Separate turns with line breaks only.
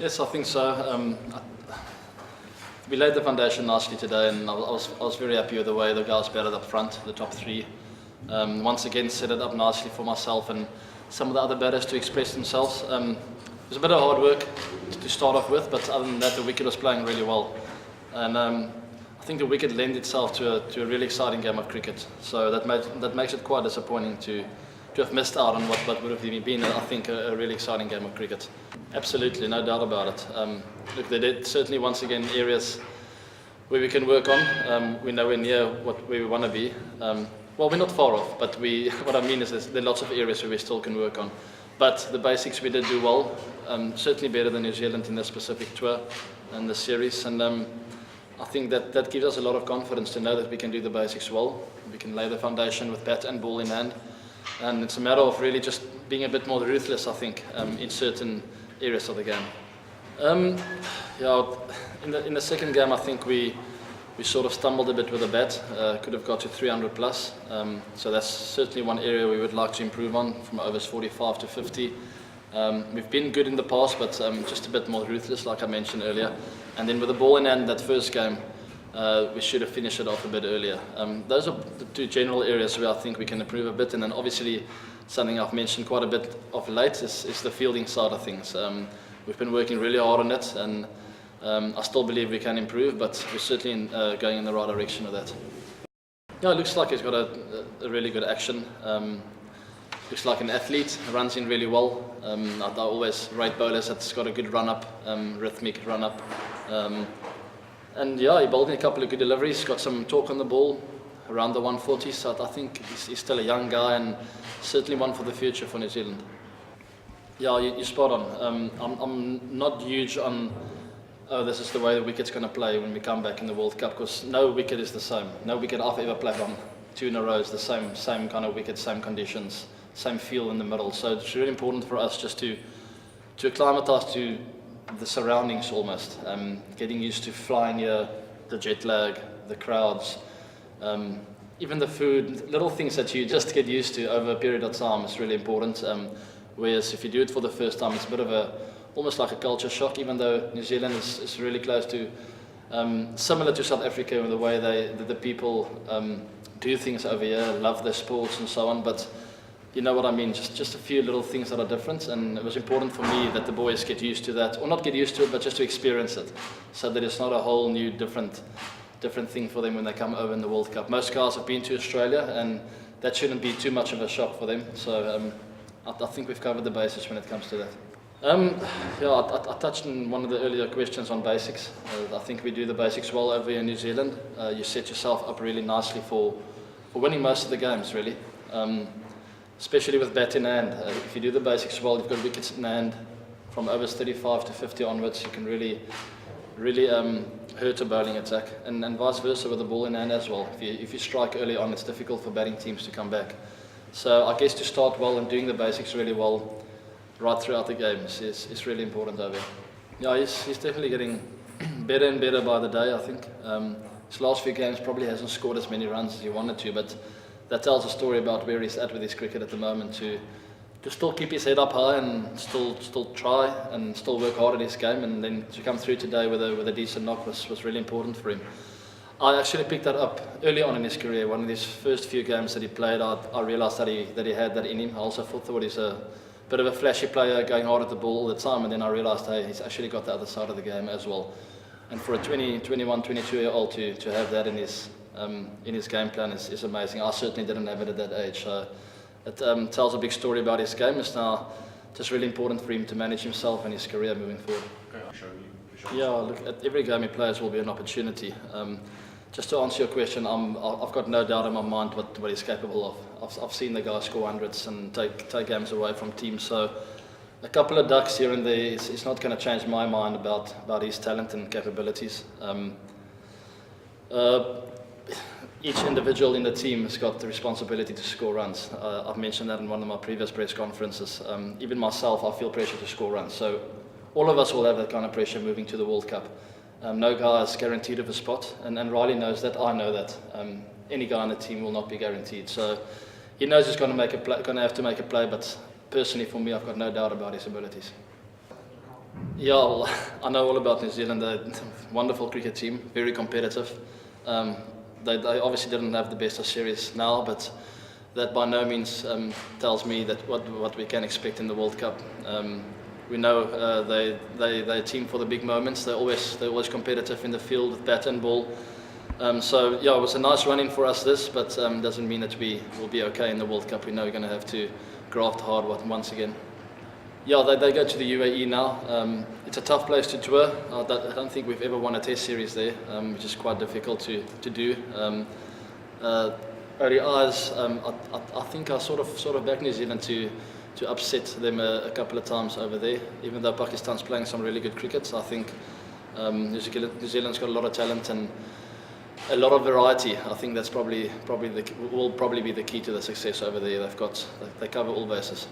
Yes, I think so. We laid the foundation nicely today, and I was very happy with the way the guys batted up front, the top three. Once again, set it up nicely for myself and some of the other batters to express themselves. It was a bit of hard work to start off with, but other than that, the wicket was playing really well. And I think the wicket lent itself to a really exciting game of cricket. So that makes it quite disappointing to have missed out on what would have been, I think, a really exciting game of cricket. Absolutely, no doubt about it. Look, there did certainly once again areas where we can work on. We're nowhere near where we want to be. Well, we're not far off, but what I mean is there are lots of areas where we still can work on. But the basics we did do well, certainly better than New Zealand in this specific tour and the series. And I think that gives us a lot of confidence to know that we can do the basics well. We can lay the foundation with bat and ball in hand. And it's a matter of really just being a bit more ruthless, I think, in certain areas of the game. Yeah, in the second game, I think we sort of stumbled a bit with the bat. Could have got to 300 plus. So that's certainly one area we would like to improve on, from overs 45 to 50. We've been good in the past, but just a bit more ruthless, like I mentioned earlier. And then with the ball in hand, that first game, we should have finished it off a bit earlier. Those are the two general areas where I think we can improve a bit. And then obviously something I've mentioned quite a bit of late is the fielding side of things. We've been working really hard on it, and I still believe we can improve, but we're certainly going in the right direction with that. Yeah, it looks like he's got a really good action. Looks like an athlete, runs in really well. I always rate bowlers that's got a good run-up, rhythmic run-up. And yeah, he bowled in a couple of good deliveries, got some torque on the ball, around the 140, so I think he's still a young guy and certainly one for the future for New Zealand. Yeah, you're spot on. I'm not huge on, oh, this is the way the wicket's going to play when we come back in the World Cup, because no wicket is the same. No wicket I've ever played on, 2 in a row is the same kind of wicket, same conditions, same feel in the middle. So it's really important for us just to acclimatise to the surroundings almost, getting used to flying here, the jet lag, the crowds, even the food, little things that you just get used to over a period of time is really important. Whereas if you do it for the first time, it's a bit of almost like a culture shock, even though New Zealand is really close to, similar to South Africa in the way the people do things over here, love their sports and so on, but you know what I mean, just a few little things that are different, and it was important for me that the boys get used to that, or not get used to it, but just to experience it, so that it's not a whole new different thing for them when they come over in the World Cup. Most guys have been to Australia, and that shouldn't be too much of a shock for them, so I think we've covered the bases when it comes to that. Yeah, I touched on one of the earlier questions on basics. I think we do the basics well over here in New Zealand. You set yourself up really nicely for winning most of the games, really. Especially with bat in hand. If you do the basics well, you've got wickets in hand from overs 35 to 50 onwards, you can really hurt a bowling attack, and vice versa with the ball in hand as well. If you strike early on, it's difficult for batting teams to come back. So I guess to start well and doing the basics really well right throughout the games is really important over here. Yeah, he's definitely getting better and better by the day, I think. His last few games probably hasn't scored as many runs as he wanted to, but that tells a story about where he's at with his cricket at the moment, to still keep his head up high and still try and still work hard at his game, and then to come through today with a decent knock was really important for him. I actually picked that up early on in his career. One of his first few games that he played, I realised that he had that in him. I also thought he's a bit of a flashy player, going hard at the ball all the time, and then I realised, hey, he's actually got the other side of the game as well. And for a 21, 22-year-old to have that in his game plan is amazing. I certainly didn't have it at that age. So it tells a big story about his game. It's now just really important for him to manage himself and his career moving forward.
Okay, I'll show you.
Yeah, look, at every game he plays will be an opportunity. Just to answer your question, I've got no doubt in my mind what he's capable of. I've seen the guy score hundreds and take games away from teams. So a couple of ducks here and there, it's not going to change my mind about his talent and capabilities. Each individual in the team has got the responsibility to score runs. I've mentioned that in one of my previous press conferences. Even myself, I feel pressure to score runs. So all of us will have that kind of pressure moving to the World Cup. No guy is guaranteed of a spot, and Riley knows that, I know that. Any guy on the team will not be guaranteed. So he knows he's going to have to make a play, but personally for me, I've got no doubt about his abilities. Yeah, well, I know all about New Zealand. They're a wonderful cricket team, very competitive. They obviously didn't have the best of series now, but that by no means tells me that what we can expect in the World Cup. We know they're a team for the big moments. They're always competitive in the field with bat and ball. So yeah, it was a nice run-in for us this, but doesn't mean that we will be okay in the World Cup. We know we're going to have to graft hard once again. Yeah, they go to the UAE now. It's a tough place to tour. I don't think we've ever won a test series there, which is quite difficult to do. ODIs, I think I sort of backed New Zealand to upset them a couple of times over there. Even though Pakistan's playing some really good cricket, so I think New Zealand's got a lot of talent and a lot of variety. I think that's will probably be the key to the success over there. They cover all bases.